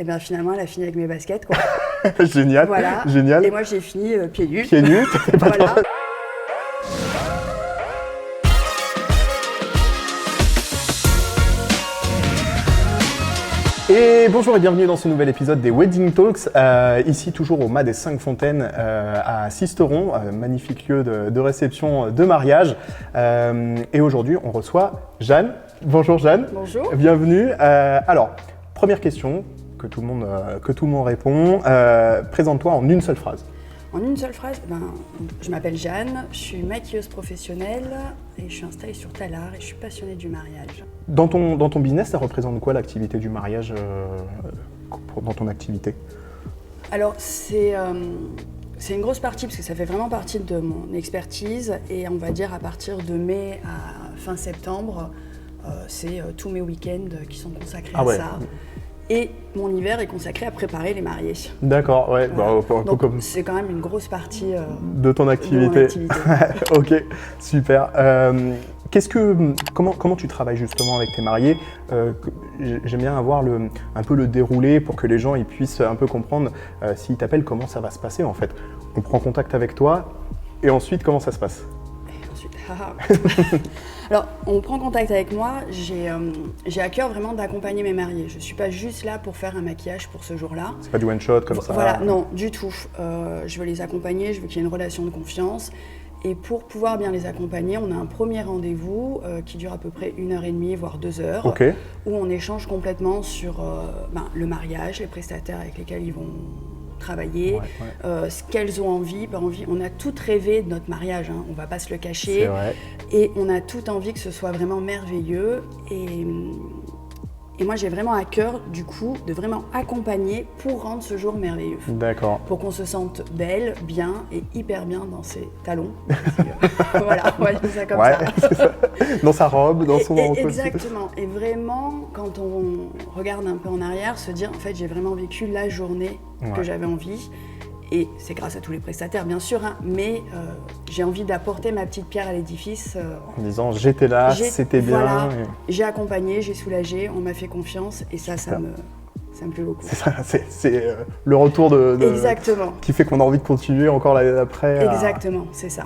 Et bien finalement, elle a fini avec mes baskets, quoi. Génial, Voilà. génial. Et moi, j'ai fini pieds nus. Pieds nus, t'étais pas Voilà. trop- Et bonjour et bienvenue dans ce nouvel épisode des Wedding Talks, ici toujours au Mas des 5 Fontaines à Sisteron, magnifique lieu de réception de mariage. Et aujourd'hui on reçoit Jeanne. Bonjour Jeanne. Bonjour. Bienvenue. Alors, première question que tout le monde répond, présente-toi en une seule phrase. En une seule phrase, je m'appelle Jeanne, je suis maquilleuse professionnelle et je suis installée sur Tallard et je suis passionnée du mariage. Dans ton business, ça représente quoi l'activité du mariage dans ton activité? Alors c'est une grosse partie parce que ça fait vraiment partie de mon expertise et on va dire à partir de mai à fin septembre, c'est tous mes week-ends qui sont consacrés à ça. Et mon hiver est consacré à préparer les mariés. D'accord, ouais. Voilà. Un peu donc, comme... c'est quand même une grosse partie de ton activité. De mon activité. Ok, super. Comment tu travailles justement avec tes mariés? J'aime bien avoir un peu le déroulé pour que les gens ils puissent un peu comprendre s'ils t'appellent, comment ça va se passer en fait. On prend contact avec toi et ensuite comment ça se passe? Alors, on prend contact avec moi, j'ai à cœur vraiment d'accompagner mes mariés. Je ne suis pas juste là pour faire un maquillage pour ce jour-là. C'est pas du one-shot comme ça? Voilà, non, du tout. Je veux les accompagner, je veux qu'il y ait une relation de confiance. Et pour pouvoir bien les accompagner, on a un premier rendez-vous qui dure à peu près 1h30, voire 2 heures, okay. Où on échange complètement sur le mariage, les prestataires avec lesquels ils vont travailler, ce qu'elles ont envie, pas envie. On a toutes rêvé de notre mariage, hein, on va pas se le cacher. C'est vrai. Et on a toutes envie que ce soit vraiment merveilleux. Et moi, j'ai vraiment à cœur, du coup, de vraiment accompagner pour rendre ce jour merveilleux. D'accord. Pour qu'on se sente belle, bien et hyper bien dans ses talons. Voilà, on va dire ça comme ça. Dans sa robe, dans son manteau. Exactement. Et vraiment, quand on regarde un peu en arrière, se dire, en fait, j'ai vraiment vécu la journée que j'avais envie. Et c'est grâce à tous les prestataires, bien sûr, hein, mais j'ai envie d'apporter ma petite pierre à l'édifice. En disant, j'étais là, c'était bien. Voilà, j'ai accompagné, j'ai soulagé, on m'a fait confiance et ça me plaît beaucoup. C'est ça, c'est le retour Exactement. Qui fait qu'on a envie de continuer encore l'année d'après. Exactement, c'est ça.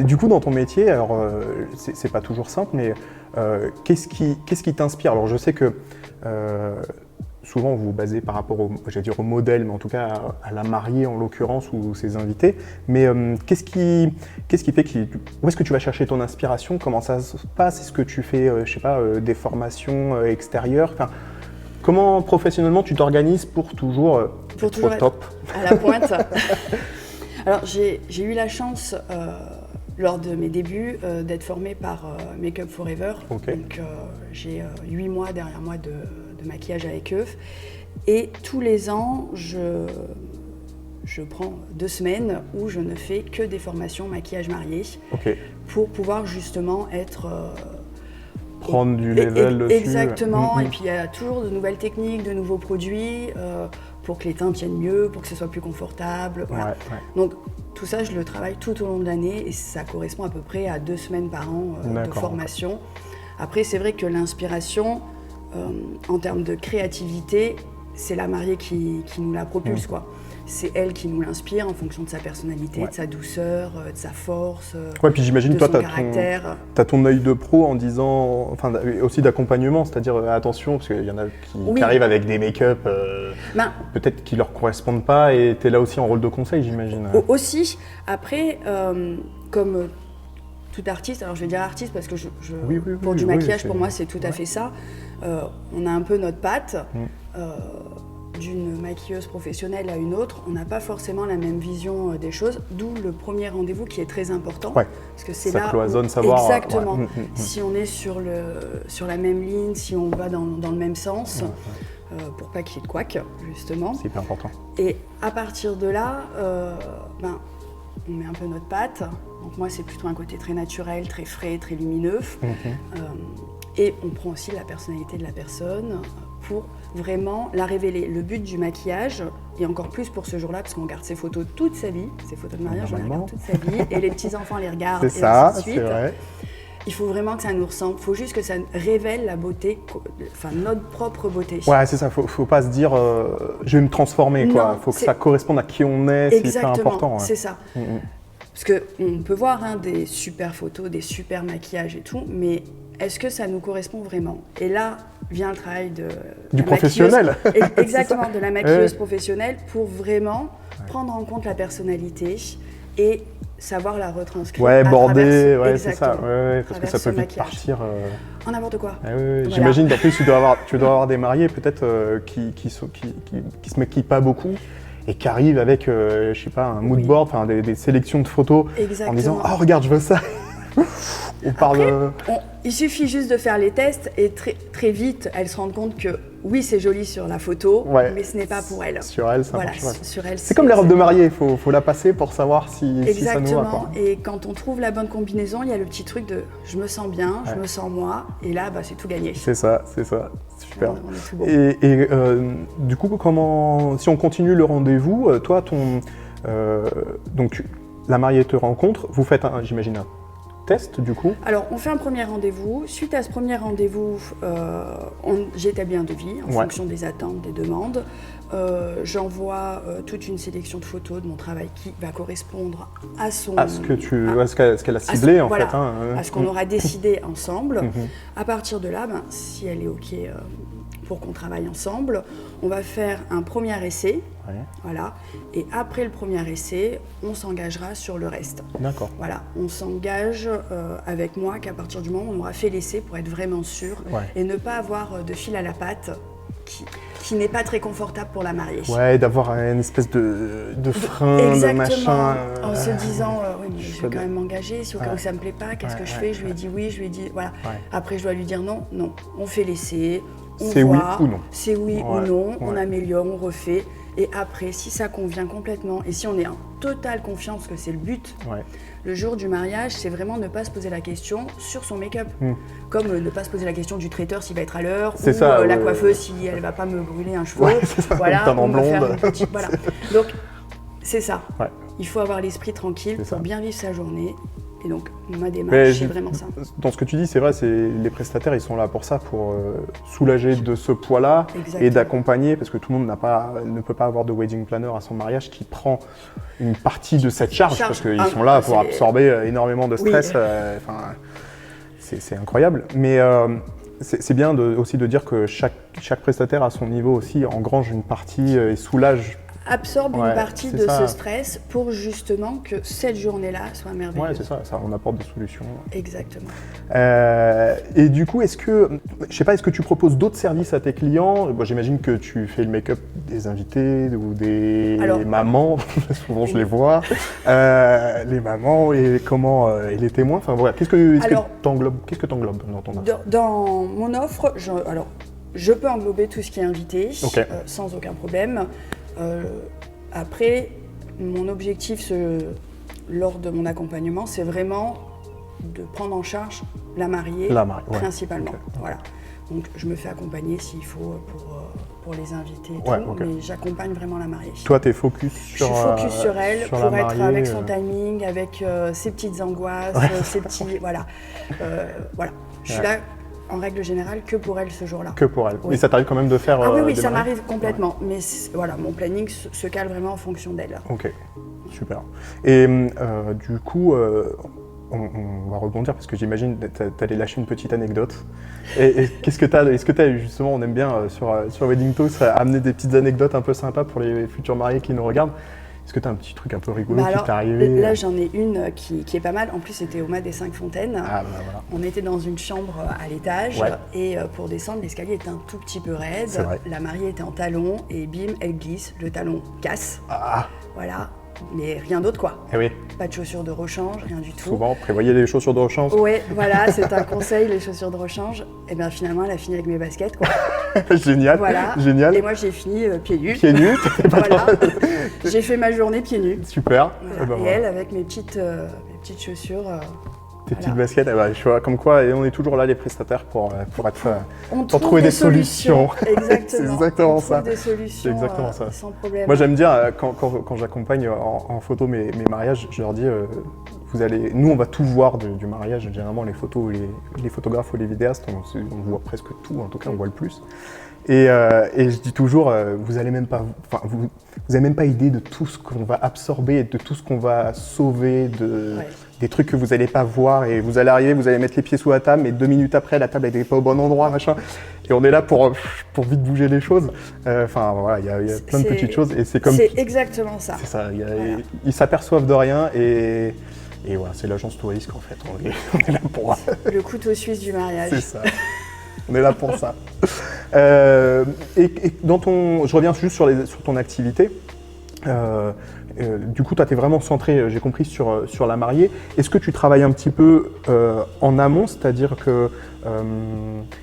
Du coup, dans ton métier, alors c'est pas toujours simple, mais qu'est-ce qui t'inspire? Alors je sais que souvent vous vous basez par rapport au modèle, mais en tout cas à la mariée en l'occurrence ou ses invités. Mais qu'est-ce qui fait où est-ce que tu vas chercher ton inspiration? Comment ça se passe? Est-ce que tu fais, je sais pas, des extérieures? Enfin, comment professionnellement tu t'organises pour toujours être au top? À la pointe. Alors j'ai eu la chance lors de mes débuts d'être formée par Make Up Forever. Okay. Donc j'ai 8 mois derrière moi de maquillage avec eux. Et tous les ans, je prends 2 semaines où je ne fais que des formations maquillage marié. Okay. Pour pouvoir justement être... prendre du level dessus. Exactement. Et puis il y a toujours de nouvelles techniques, de nouveaux produits pour que les teintes tiennent mieux, pour que ce soit plus confortable. Voilà. Donc tout ça, je le travaille tout au long de l'année et ça correspond à peu près à 2 semaines par an de formation. Après, c'est vrai que l'inspiration, en termes de créativité, c'est la mariée qui nous la propulse, quoi. C'est elle qui nous l'inspire en fonction de sa personnalité, de sa douceur, de sa force, puis j'imagine, de toi, son caractère. T'as ton œil de pro en disant, enfin aussi d'accompagnement, c'est-à-dire attention, parce qu'il y en a qui arrivent avec des make-up peut-être qui leur correspondent pas, et t'es là aussi en rôle de conseil, j'imagine. Aussi, après, comme tout artiste, alors je vais dire artiste parce que pour du maquillage, pour moi, c'est tout à fait ça. On a un peu notre patte. D'une maquilleuse professionnelle à une autre, on n'a pas forcément la même vision des choses, d'où le premier rendez-vous qui est très important. Parce que c'est là cloisonne savoir. Exactement. Si on est sur la même ligne, si on va dans le même sens, pour pas qu'il y ait de couac, justement. C'est hyper important. Et à partir de là, on met un peu notre patte. Donc moi, c'est plutôt un côté très naturel, très frais, très lumineux. Et on prend aussi la personnalité de la personne pour vraiment la révéler. Le but du maquillage, et encore plus pour ce jour-là, parce qu'on garde ses photos toute sa vie, ses photos de mariage, on les regarde toute sa vie, et les petits-enfants les regardent, et ainsi de suite. il faut vraiment que ça nous ressemble. Il faut juste que ça révèle la beauté, enfin notre propre beauté. Ouais, c'est ça. Faut pas se dire je vais me transformer. Il faut que ça corresponde à qui on est. C'est hyper important. C'est ça. Parce qu'on peut voir des super photos, des super maquillages et tout, mais est-ce que ça nous correspond vraiment? Et là vient le travail du professionnel. Exactement, de la maquilleuse professionnelle pour vraiment prendre en compte la personnalité et savoir la retranscrire. Ouais, border, c'est ça. Parce que ça peut vite partir. En n'importe quoi. Voilà. J'imagine qu'en plus tu dois avoir des mariés peut-être qui se maquillent pas beaucoup et qui arrivent avec, je sais pas, un mood board, enfin des sélections de photos en disant « Ah, regarde, je veux ça !» On parle. Il suffit juste de faire les tests et très vite, elles se rendent compte que oui, c'est joli sur la photo, mais ce n'est pas pour elles. Sur elles, ça voilà, marche. Sur elles, c'est comme les robes de mariée, il faut la passer pour savoir si ça nous va. Exactement. Et quand on trouve la bonne combinaison, il y a le petit truc de je me sens bien, je me sens moi, et là, c'est tout gagné. C'est ça. Super. On est tout bon. Et du coup, si on continue le rendez-vous, toi, donc la mariée te rencontre, vous faites j'imagine un test du coup? Alors on fait un premier rendez-vous. Suite à ce premier rendez-vous, j'établis un devis en fonction des attentes, des demandes. J'envoie toute une sélection de photos de mon travail qui va correspondre à ce qu'elle a ciblé en fait. À ce qu'on aura décidé ensemble. À partir de là, si elle est OK pour qu'on travaille ensemble, on va faire un premier essai. Voilà. Et après le premier essai, on s'engagera sur le reste. D'accord. Voilà, on s'engage avec moi qu'à partir du moment où on aura fait l'essai pour être vraiment sûr et ne pas avoir de fil à la patte qui n'est pas très confortable pour la mariée. Ouais, d'avoir une espèce de frein, de machin. En se disant, oui, mais je vais quand même m'engager, si au cas où ça me plaît pas, qu'est-ce que je fais? Je lui ai dit oui, je lui ai dit, voilà. Après, je dois lui dire non, on fait l'essai, on voit. C'est oui ou non. C'est oui ou non, on améliore, on refait. Et après, si ça convient complètement, et si on est en totale confiance, parce que c'est le but, le jour du mariage, c'est vraiment ne pas se poser la question sur son make-up. Comme ne pas se poser la question du traiteur s'il va être à l'heure, ou la coiffeuse si elle va pas me brûler un cheveu. Voilà, ou me faire une petite, voilà. Donc, c'est ça. Il faut avoir l'esprit tranquille pour bien vivre sa journée. Et donc, ma démarche, c'est vraiment ça. Dans ce que tu dis, c'est vrai, les prestataires, ils sont là pour ça, pour soulager de ce poids-là et d'accompagner, parce que tout le monde ne peut pas avoir de wedding planner à son mariage qui prend une partie de cette charge, parce qu'ils sont là pour absorber énormément de stress. C'est incroyable. Mais c'est bien aussi de dire que chaque prestataire à son niveau aussi engrange une partie et soulage. Absorbe une partie de ce stress pour justement que cette journée-là soit merveilleuse. Ouais, c'est ça, on apporte des solutions. Exactement. Et du coup, est-ce que tu proposes d'autres services à tes clients? J'imagine que tu fais le make-up des invités ou des mamans, souvent je les vois, les mamans et les témoins. Enfin voilà, qu'est-ce que t'englobes dans ton offre? Dans mon offre, je peux englober tout ce qui est invité, sans aucun problème. Après, mon objectif lors de mon accompagnement, c'est vraiment de prendre en charge la mariée principalement. Voilà. Donc je me fais accompagner s'il faut pour les invités et tout, mais j'accompagne vraiment la mariée. Toi, tu es focus sur elle? Je suis focus sur elle pour être avec son timing, avec ses petites angoisses, ses petits... Voilà. Je suis là en règle générale que pour elle ce jour-là. Que pour elle. Mais ça t'arrive quand même de faire oui, ça m'arrive complètement. Mais voilà, mon planning se cale vraiment en fonction d'elle. Ok, super. Et du coup, on va rebondir parce que j'imagine que tu allais lâcher une petite anecdote. Et qu'est-ce que tu as? Est-ce que tu as justement, on aime bien sur Wedding Talks, amener des petites anecdotes un peu sympas pour les futurs mariés qui nous regardent? Est-ce que tu as un petit truc un peu rigolo qui t'est arrivé? Là, j'en ai une qui est pas mal. En plus, c'était au Mas des 5 Fontaines. Voilà. On était dans une chambre à l'étage et pour descendre, l'escalier était un tout petit peu raide. La mariée était en talons et bim, elle glisse, le talon casse. Voilà. Mais rien d'autre quoi. Pas de chaussures de rechange, rien du tout. Souvent, prévoyez les chaussures de rechange. Oui, voilà, c'est un conseil, les chaussures de rechange. Et bien finalement, elle a fini avec mes baskets quoi. Génial, voilà. Génial. Et moi, j'ai fini pieds nus. Pieds nus. Voilà. J'ai fait ma journée pieds nus. Super. Voilà. Et elle avec mes petites chaussures. Tes petites baskets, je vois comme quoi, et on est toujours là les prestataires pour trouver des solutions. Exactement. C'est exactement ça. Des solutions. C'est exactement ça. Sans problème. Moi j'aime dire quand j'accompagne en photo mes mariages, je leur dis nous on va tout voir du mariage, généralement les photos, les photographes ou les vidéastes, on voit presque tout, en tout cas on voit le plus. Et je dis toujours, vous n'avez même pas idée de tout ce qu'on va absorber, de tout ce qu'on va sauver, des trucs que vous n'allez pas voir, et vous allez arriver, vous allez mettre les pieds sous la table, et 2 minutes après, la table n'est pas au bon endroit, machin. Et on est là pour vite bouger les choses. Enfin voilà, il y a plein de petites choses, et c'est comme. C'est exactement ça. C'est ça. Ils s'aperçoivent de rien, et voilà, c'est l'agence touriste en fait. On est là pour. Le couteau suisse du mariage. C'est ça. On est là pour ça. Et je reviens juste sur ton activité. Du coup, toi, tu es vraiment centré, j'ai compris, sur la mariée. Est-ce que tu travailles un petit peu en amont, c'est-à-dire que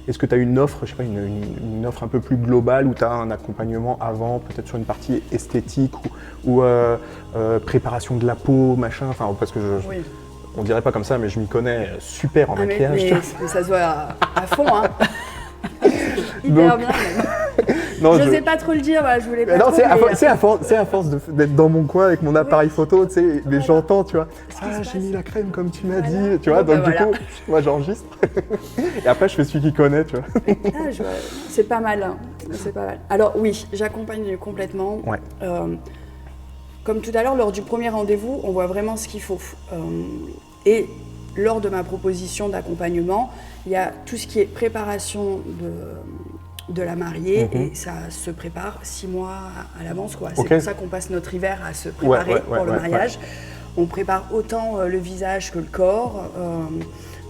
est-ce que tu as une offre, je sais pas, une offre un peu plus globale où tu as un accompagnement avant, peut-être sur une partie esthétique ou préparation de la peau, machin, enfin, parce que Oui. On dirait pas comme ça, mais je m'y connais super en maquillage. Mais ça se voit à fond, hein. Hyper bien même. Non, je sais pas trop le dire, voilà, je voulais pas non, trop. C'est à force d'être dans mon coin avec mon appareil photo, tu sais, mais j'entends, tu vois. Ah, j'ai mis la crème comme tu m'as dit, tu vois. Donc du coup, moi j'enregistre. Et après, je fais celui qui connaît, tu vois. Ah, c'est pas mal, hein. C'est pas mal. Alors oui, j'accompagne complètement. Ouais. Comme tout à l'heure, lors du premier rendez-vous, on voit vraiment ce qu'il faut. Et lors de ma proposition d'accompagnement, il y a tout ce qui est préparation de la mariée, et ça se prépare 6 mois à l'avance, quoi. C'est pour ça qu'on passe notre hiver à se préparer pour le mariage. On prépare autant le visage que le corps,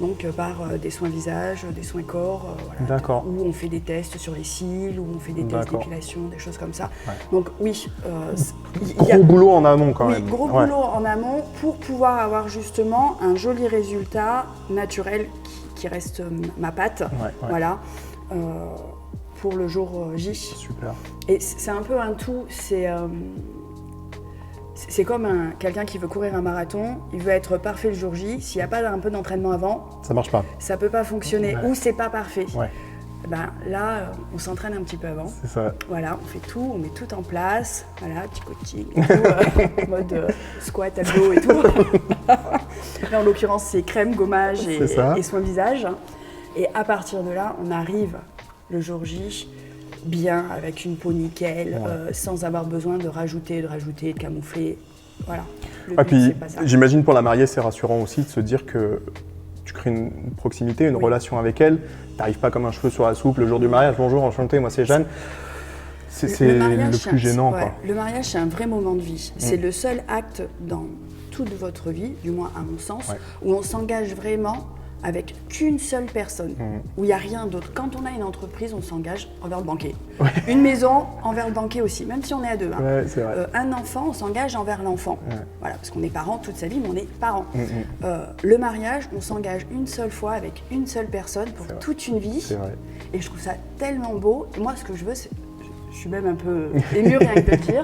donc par des soins visage, des soins corps, voilà, où on fait des tests sur les cils, où on fait des tests d'épilation, des choses comme ça. Ouais. Donc oui, gros boulot en amont quand même. Oui, gros boulot en amont pour pouvoir avoir justement un joli résultat naturel qui reste ma patte, voilà, pour le jour J. Super. Et c'est un peu un tout, c'est comme quelqu'un qui veut courir un marathon, il veut être parfait le jour J. S'il n'y a pas un peu d'entraînement avant, ça marche pas. Ça peut pas fonctionner, ou c'est pas parfait. Ouais. Ben, là, on s'entraîne un petit peu avant. C'est ça. Voilà, on fait tout, on met tout en place. Voilà, petit coaching et tout, mode squat, abdos et tout. Là, en l'occurrence, c'est crème, gommage et soin visage. Et à partir de là, on arrive le jour J bien, avec une peau nickel, sans avoir besoin de rajouter, de camoufler. Voilà. Puis j'imagine pour la mariée, c'est rassurant aussi de se dire que tu crées une proximité, une relation avec elle. Tu n'arrives pas comme un cheveu sur la soupe le jour du mariage. Bonjour, enchanté, moi c'est Jeanne. C'est le plus gênant. Quoi. Le mariage, c'est un vrai moment de vie. C'est le seul acte dans toute votre vie, du moins à mon sens, où on s'engage vraiment avec qu'une seule personne, où il n'y a rien d'autre. Quand on a une entreprise, on s'engage envers le banquier. Une maison, envers le banquier aussi, même si on est à deux. Hein. C'est vrai. Un enfant, on s'engage envers l'enfant. Voilà, parce qu'on est parents toute sa vie, mais on est parents. Le mariage, on s'engage une seule fois avec une seule personne pour toute une vie. C'est vrai. Et je trouve ça tellement beau. Et moi, ce que je veux, c'est... Je suis même un peu émue rien que de le dire.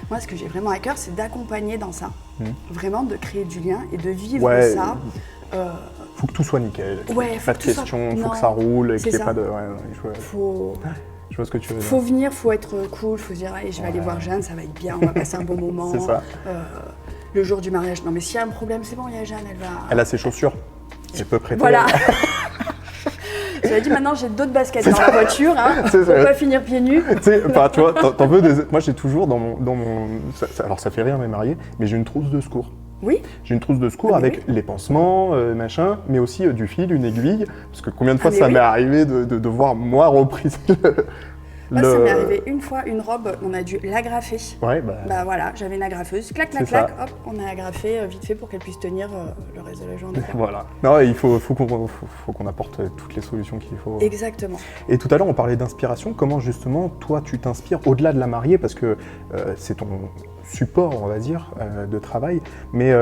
Moi, ce que j'ai vraiment à cœur, c'est d'accompagner dans ça. Vraiment de créer du lien et de vivre ça. Faut que tout soit nickel. Pas de questions, il faut que ça roule et qu'il n'y ait pas de. Je vois ce que tu veux dire. Faut venir, faut être cool, faut se dire allez, je vais aller voir Jeanne, ça va être bien, on va passer un bon moment. C'est ça. Le jour du mariage, non mais s'il y a un problème, c'est bon, il y a Jeanne, elle va. Elle a ses chaussures. Elle peut prêter. Voilà. J'avais dit maintenant j'ai d'autres baskets dans la voiture, hein, pour pas finir pieds nus. Tu vois, t'en veux des... Moi j'ai toujours dans mon... Alors ça fait rire mes mariés, mais j'ai une trousse de secours. Oui. J'ai une trousse de secours avec les pansements, machin, mais aussi du fil, une aiguille, parce que combien de fois ça m'est arrivé de voir moi repriser Ça m'est arrivé une fois, une robe, on a dû l'agrafer. Bah voilà, j'avais une agrafeuse, clac, hop, on a agrafé vite fait pour qu'elle puisse tenir le reste de la journée. Voilà. Non, il faut qu'on apporte toutes les solutions qu'il faut. Exactement. Et tout à l'heure, on parlait d'inspiration. Comment justement, toi, tu t'inspires au-delà de la mariée, parce que c'est ton support, on va dire, de travail, mais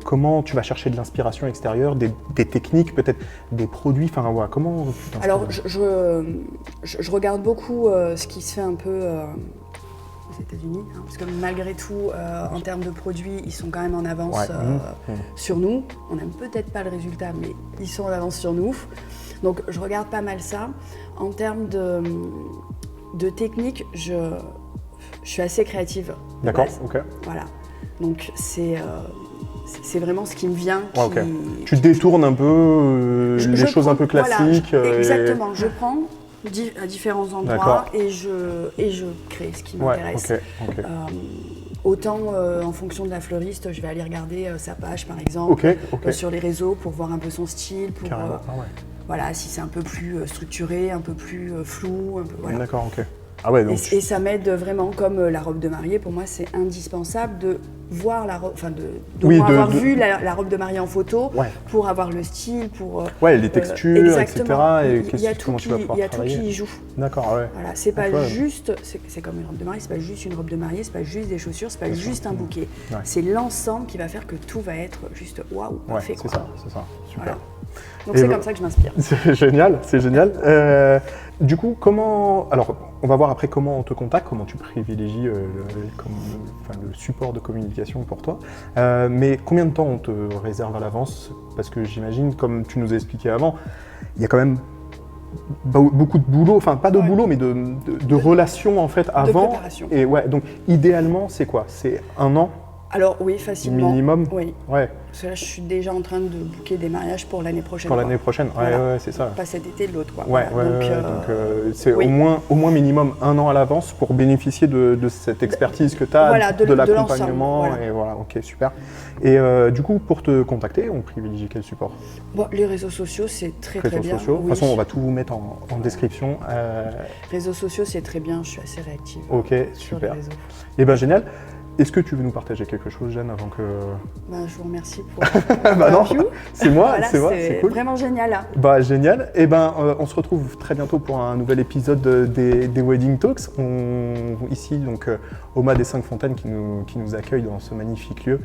comment tu vas chercher de l'inspiration extérieure, des techniques, peut-être des produits, enfin, voilà, comment tu t'inspires? Alors, je regarde beaucoup ce qui se fait un peu aux États-Unis, hein, parce que malgré tout, en termes de produits, ils sont quand même en avance sur nous. On n'aime peut-être pas le résultat, mais ils sont en avance sur nous. Donc, je regarde pas mal ça. En termes de technique, je suis assez créative. D'accord, ok. Voilà. Donc, c'est c'est vraiment ce qui me vient. Okay. Tu détournes un peu les choses un peu classiques. Voilà, exactement, je prends à différents endroits et je crée ce qui m'intéresse. Okay. Autant en fonction de la fleuriste, je vais aller regarder sa page par exemple, sur les réseaux pour voir un peu son style, pour voilà, si c'est un peu plus structuré, un peu plus flou. Voilà. D'accord, ok. Ah ouais, donc et ça m'aide vraiment, comme la robe de mariée, pour moi c'est indispensable de voir la robe, enfin avoir vu la robe de mariée en photo pour avoir le style, pour les textures, etc. Et il y a tout qui y joue. D'accord, ouais. Voilà, c'est pas juste, c'est comme une robe de mariée, c'est pas juste une robe de mariée, c'est pas juste des chaussures, c'est pas juste un bouquet. C'est l'ensemble qui va faire que tout va être juste waouh, parfait. C'est ça, super. Voilà. Donc c'est comme ça que je m'inspire. C'est génial. Du coup, alors, on va voir après comment on te contacte, comment tu privilégies le support de communication pour toi. Mais combien de temps on te réserve à l'avance? Parce que j'imagine, comme tu nous as expliqué avant, il y a quand même beaucoup de boulot, enfin pas de boulot, mais de relations en fait avant. De préparation. Et donc idéalement, c'est quoi? C'est 1 an? Alors oui, facilement. Minimum? Oui. Ouais. Parce que là, je suis déjà en train de booker des mariages pour l'année prochaine. Pour l'année prochaine, ouais, c'est ça. Pas cet été, l'autre, quoi. Donc c'est au moins minimum 1 an à l'avance pour bénéficier de cette expertise que tu as, de l'accompagnement. Et voilà, ok, super. Et du coup, pour te contacter, on privilégie quel support? Les réseaux sociaux, c'est très bien. De toute façon, on va tout vous mettre en description. Réseaux sociaux, c'est très bien, je suis assez réactive. Ok, super. Et ben génial. Est-ce que tu veux nous partager quelque chose, Jeanne, avant que… Je vous remercie pour non, c'est moi, c'est cool. Vraiment génial. Génial. Et on se retrouve très bientôt pour un nouvel épisode des Wedding Talks. Ici, donc, Oma des 5 Fontaines qui nous accueille dans ce magnifique lieu.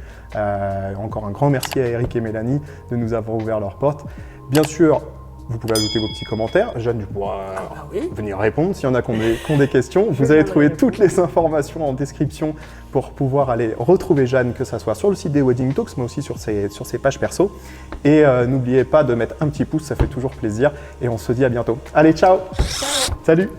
Encore un grand merci à Eric et Mélanie de nous avoir ouvert leurs portes. Bien sûr, vous pouvez ajouter vos petits commentaires. Jeanne, tu pourras venir répondre s'il y en a qui ont des questions. Vous allez trouver toutes les informations en description pour pouvoir aller retrouver Jeanne, que ce soit sur le site des Wedding Talks, mais aussi sur ses pages perso. Et n'oubliez pas de mettre un petit pouce, ça fait toujours plaisir. Et on se dit à bientôt. Allez, ciao. Salut.